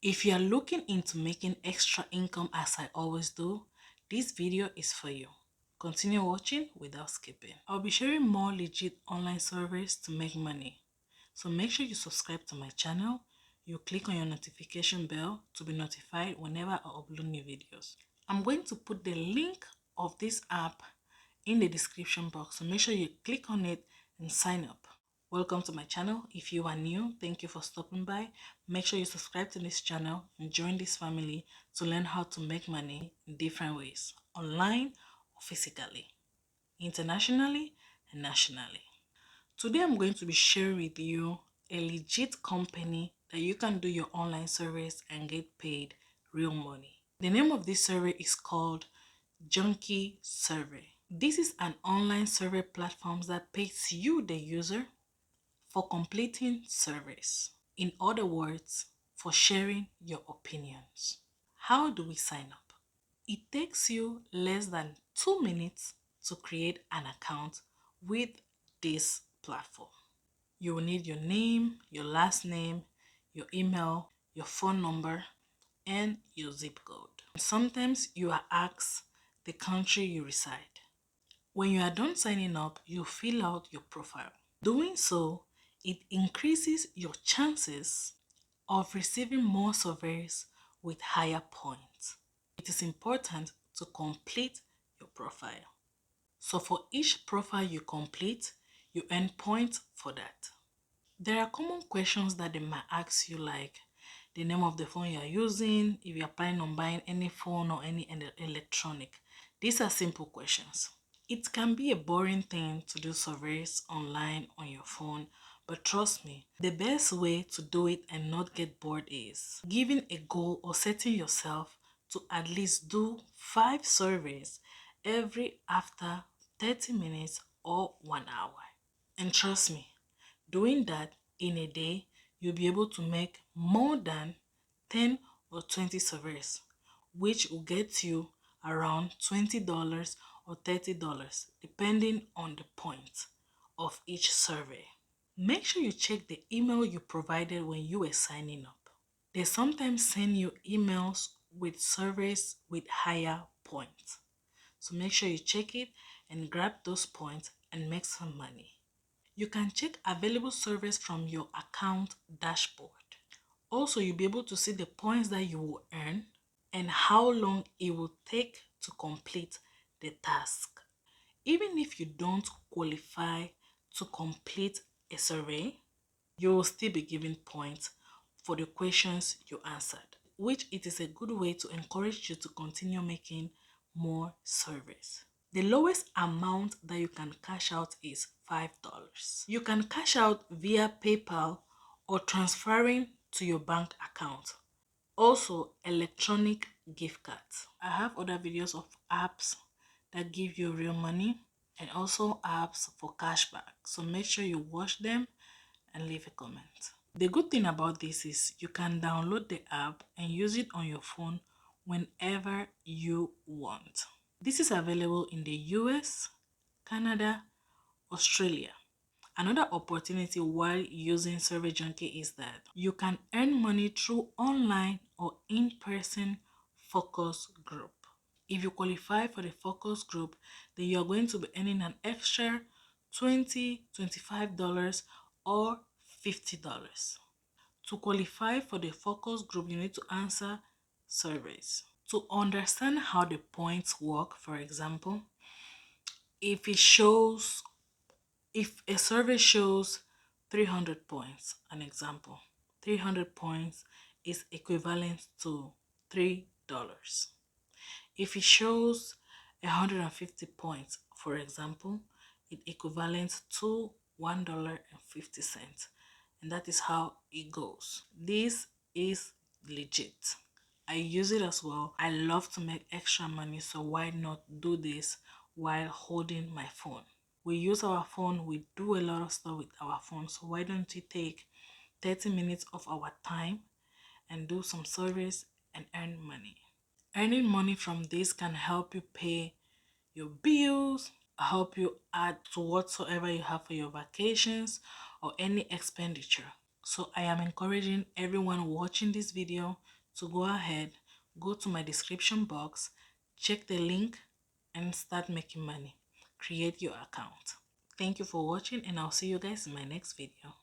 If you are looking into making extra income as I always do, this video is for you. Continue watching without skipping. I'll be sharing more legit online services to make money. So make sure you subscribe to my channel. You click on your notification bell to be notified whenever I upload new videos. I'm going to put the link of this app in the description box, so make sure you click on it and sign up. Welcome to my channel. If you are new, thank you for stopping by. Make sure you subscribe to this channel and join this family to learn how to make money in different ways, online or physically, internationally and nationally. Today I'm going to be sharing with you a legit company that you can do your online service and get paid real money. The name of this survey is called Junkie Survey. This is an online survey platform that pays you, the user, for completing surveys. In other words, for sharing your opinions. How do we sign up? It takes you less than 2 minutes to create an account with this platform. You will need your name, your last name, your email, your phone number, and your zip code. Sometimes you are asked the country you reside. When you are done signing up, you fill out your profile. Doing so, it increases your chances of receiving more surveys with higher points. It is important to complete your profile. So for each profile you complete, you earn points for that. There are common questions that they might ask you, like the name of the phone you are using, if you are planning on buying any phone or any electronic. These are simple questions. It can be a boring thing to do surveys online on your phone, but trust me, the best way to do it and not get bored is giving a goal or setting yourself to at least do 5 surveys every after 30 minutes or 1 hour. And trust me, doing that in a day, you'll be able to make more than 10 or 20 surveys, which will get you around $20 or $30, depending on the point of each survey. Make sure you check the email you provided when you were signing up. They sometimes send you emails with surveys with higher points. So make sure you check it and grab those points and make some money. You can check available surveys from your account dashboard. Also, you'll be able to see the points that you will earn and how long it will take to complete the task. Even if you don't qualify to complete a survey, you will still be given points for the questions you answered, which it is a good way to encourage you to continue making more surveys. The lowest amount that you can cash out is $5. You can cash out via PayPal or transferring to your bank account. Also, electronic gift cards. I have other videos of apps that give you real money and also apps for cashback. So make sure you watch them and leave a comment. The good thing about this is you can download the app and use it on your phone whenever you want. This is available in the US, Canada, Australia. Another opportunity while using Survey Junkie is that you can earn money through online or in-person focus group. If you qualify for the focus group, then you're going to be earning an extra $20, $25 or $50. To qualify for the focus group, you need to answer surveys. To understand how the points work, for example, if a survey shows 300 points, an example, 300 points is equivalent to $3. If it shows 150 points, for example, it equivalent to $1.50. And that is how it goes. This is legit. I use it as well. I love to make extra money, so why not do this while holding my phone? We use our phone, we do a lot of stuff with our phone, so why don't you take 30 minutes of our time and do some service and earn money? Earning money from this can help you pay your bills, help you add to whatsoever you have for your vacations or any expenditure. So I am encouraging everyone watching this video to go ahead, go to my description box, check the link and start making money. Create your account. Thank you for watching and I'll see you guys in my next video.